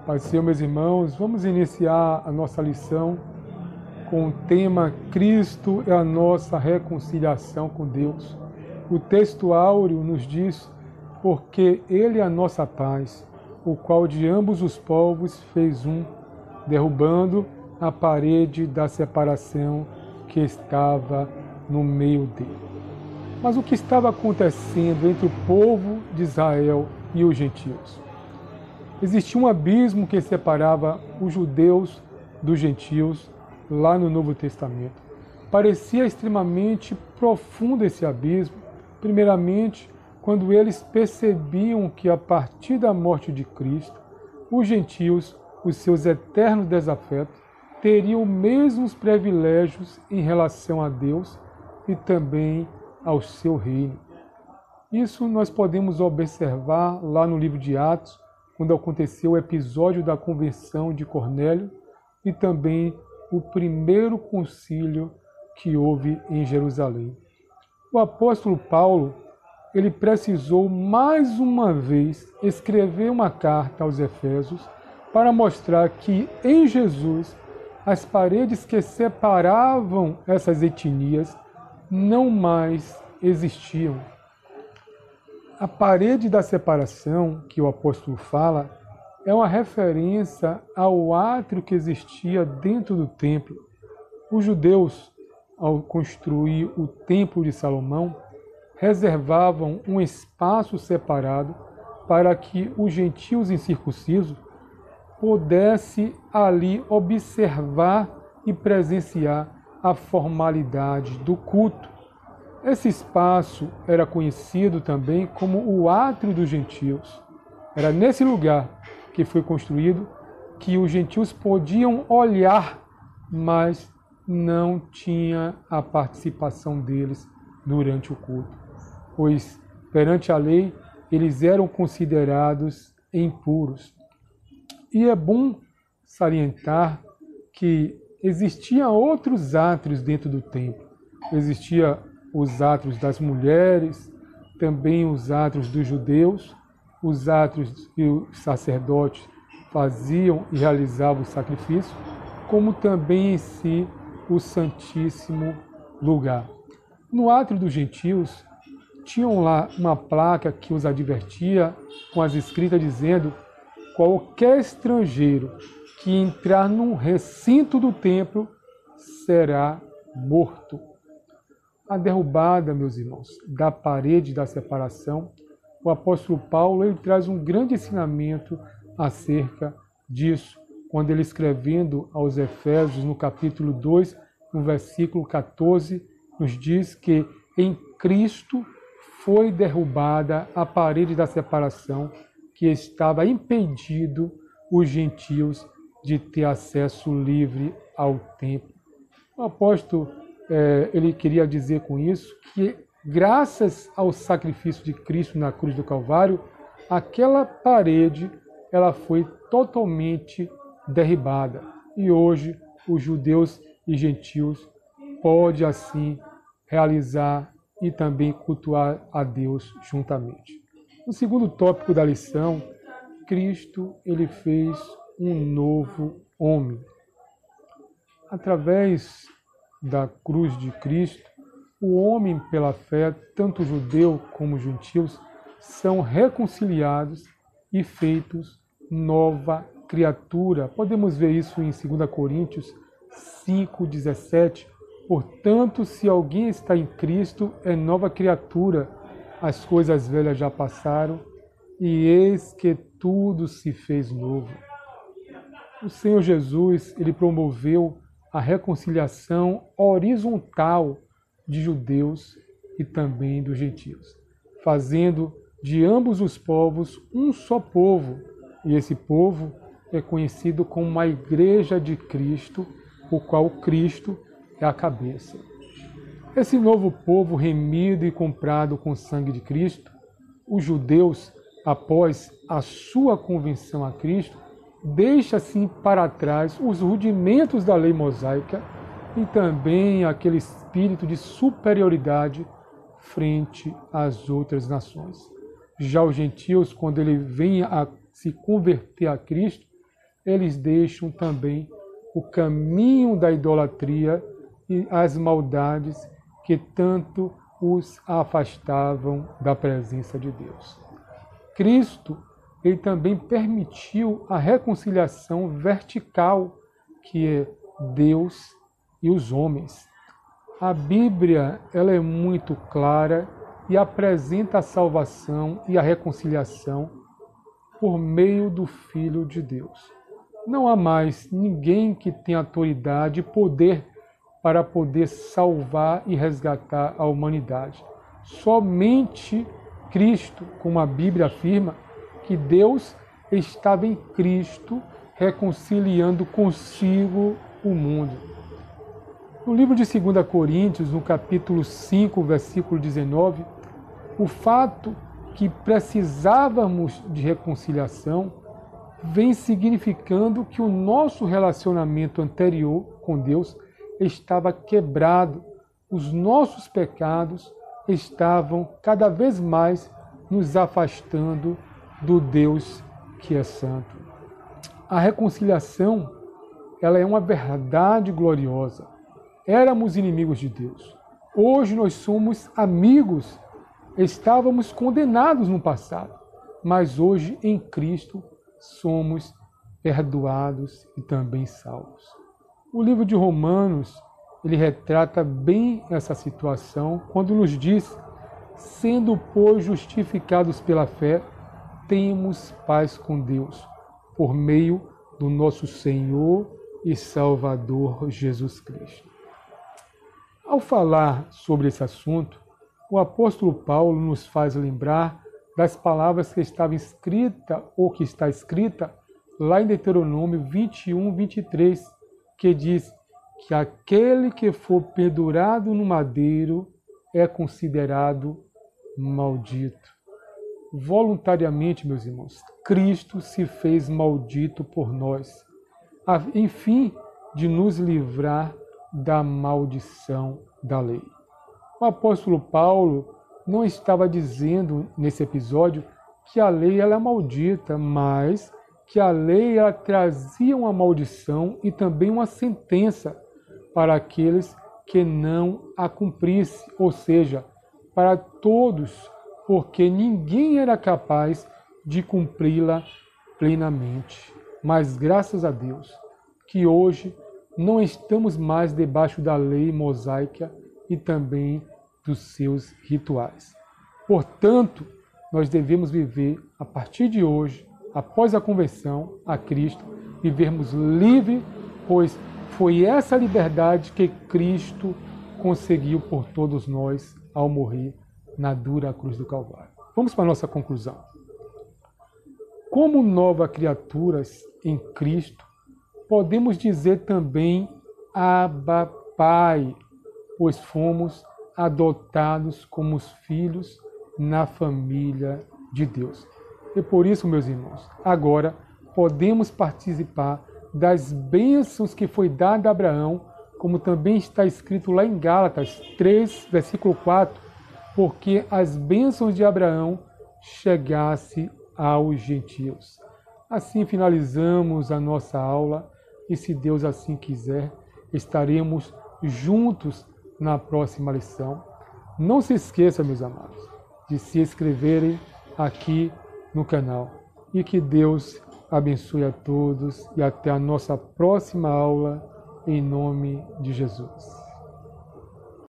Pai do Senhor, meus irmãos, vamos iniciar a nossa lição com o tema Cristo é a nossa reconciliação com Deus. O texto áureo nos diz, porque Ele é a nossa paz, o qual de ambos os povos fez um, derrubando a parede da separação que estava no meio dele. Mas o que estava acontecendo entre o povo de Israel e os gentios? Existia um abismo que separava os judeus dos gentios lá no Novo Testamento. Parecia extremamente profundo esse abismo, primeiramente quando eles percebiam que a partir da morte de Cristo, os gentios, os seus eternos desafetos, teriam os mesmos privilégios em relação a Deus e também ao seu reino. Isso nós podemos observar lá no livro de Atos, quando aconteceu o episódio da conversão de Cornélio e também o primeiro concílio que houve em Jerusalém. O apóstolo Paulo, ele precisou mais uma vez escrever uma carta aos Efésios para mostrar que em Jesus as paredes que separavam essas etnias não mais existiam. A parede da separação, que o apóstolo fala, é uma referência ao átrio que existia dentro do templo. Os judeus, ao construir o Templo de Salomão, reservavam um espaço separado para que os gentios incircuncisos pudessem ali observar e presenciar a formalidade do culto. Esse espaço era conhecido também como o átrio dos gentios. Era nesse lugar que foi construído que os gentios podiam olhar, mas não tinha a participação deles durante o culto, pois perante a lei eles eram considerados impuros. E é bom salientar que existiam outros átrios dentro do templo. Existia os átrios das mulheres, também os átrios dos judeus, os átrios que os sacerdotes faziam e realizavam o sacrifício, como também em si o Santíssimo Lugar. No átrio dos gentios, tinham lá uma placa que os advertia com as escritas dizendo: qualquer estrangeiro que entrar no recinto do templo será morto. A derrubada, meus irmãos, da parede da separação, o apóstolo Paulo ele traz um grande ensinamento acerca disso, quando ele escrevendo aos Efésios, no capítulo 2, no versículo 14, nos diz que em Cristo foi derrubada a parede da separação que estava impedindo os gentios de ter acesso livre ao templo. O apóstolo ele queria dizer com isso que, graças ao sacrifício de Cristo na cruz do Calvário, aquela parede ela foi totalmente derribada. E hoje os judeus e gentios podem assim realizar e também cultuar a Deus juntamente. No segundo tópico da lição, Cristo ele fez um novo homem. Através da cruz de Cristo, o homem pela fé, tanto judeu como gentios, são reconciliados e feitos nova criatura. Podemos ver isso em 2 Coríntios 5,17. Portanto, se alguém está em Cristo, é nova criatura. As coisas velhas já passaram e eis que tudo se fez novo. O Senhor Jesus, ele promoveu a reconciliação horizontal de judeus e também dos gentios, fazendo de ambos os povos um só povo. E esse povo é conhecido como a Igreja de Cristo, o qual Cristo é a cabeça. Esse novo povo remido e comprado com o sangue de Cristo, os judeus, após a sua conversão a Cristo, deixa assim para trás os rudimentos da lei mosaica e também aquele espírito de superioridade frente às outras nações. Já os gentios, quando ele vem a se converter a Cristo, eles deixam também o caminho da idolatria e as maldades que tanto os afastavam da presença de Deus. Cristo, ele também permitiu a reconciliação vertical, que é Deus e os homens. A Bíblia, ela é muito clara e apresenta a salvação e a reconciliação por meio do Filho de Deus. Não há mais ninguém que tenha autoridade e poder para poder salvar e resgatar a humanidade. Somente Cristo, como a Bíblia afirma, que Deus estava em Cristo reconciliando consigo o mundo. No livro de 2 Coríntios, no capítulo 5, versículo 19, o fato que precisávamos de reconciliação vem significando que o nosso relacionamento anterior com Deus estava quebrado, os nossos pecados estavam cada vez mais nos afastando do Deus que é santo. A reconciliação, ela é uma verdade gloriosa. Éramos inimigos de Deus. Hoje nós somos amigos. Estávamos condenados no passado, mas hoje em Cristo somos perdoados e também salvos. O livro de Romanos, ele retrata bem essa situação quando nos diz: sendo, pois, justificados pela fé, temos paz com Deus, por meio do nosso Senhor e Salvador Jesus Cristo. Ao falar sobre esse assunto, o apóstolo Paulo nos faz lembrar das palavras que estava escrita ou que está escrita lá em Deuteronômio 21, 23, que diz que aquele que for pendurado no madeiro é considerado maldito. Voluntariamente, meus irmãos, Cristo se fez maldito por nós, a fim de nos livrar da maldição da lei. O apóstolo Paulo não estava dizendo nesse episódio que a lei ela é maldita, mas que a lei ela trazia uma maldição e também uma sentença para aqueles que não a cumprissem, ou seja, para todos, porque ninguém era capaz de cumpri-la plenamente. Mas graças a Deus que hoje não estamos mais debaixo da lei mosaica e também dos seus rituais. Portanto, nós devemos viver a partir de hoje, após a conversão a Cristo, vivermos livre, pois foi essa liberdade que Cristo conseguiu por todos nós ao morrer na dura cruz do Calvário. Vamos para a nossa conclusão. Como novas criaturas em Cristo, podemos dizer também Abba, Pai, pois fomos adotados como os filhos na família de Deus. E por isso, meus irmãos, agora podemos participar das bênçãos que foi dada a Abraão, como também está escrito lá em Gálatas 3, versículo 4, porque as bênçãos de Abraão chegassem aos gentios. Assim finalizamos a nossa aula e, se Deus assim quiser, estaremos juntos na próxima lição. Não se esqueça, meus amados, de se inscreverem aqui no canal. E que Deus abençoe a todos e até a nossa próxima aula, em nome de Jesus.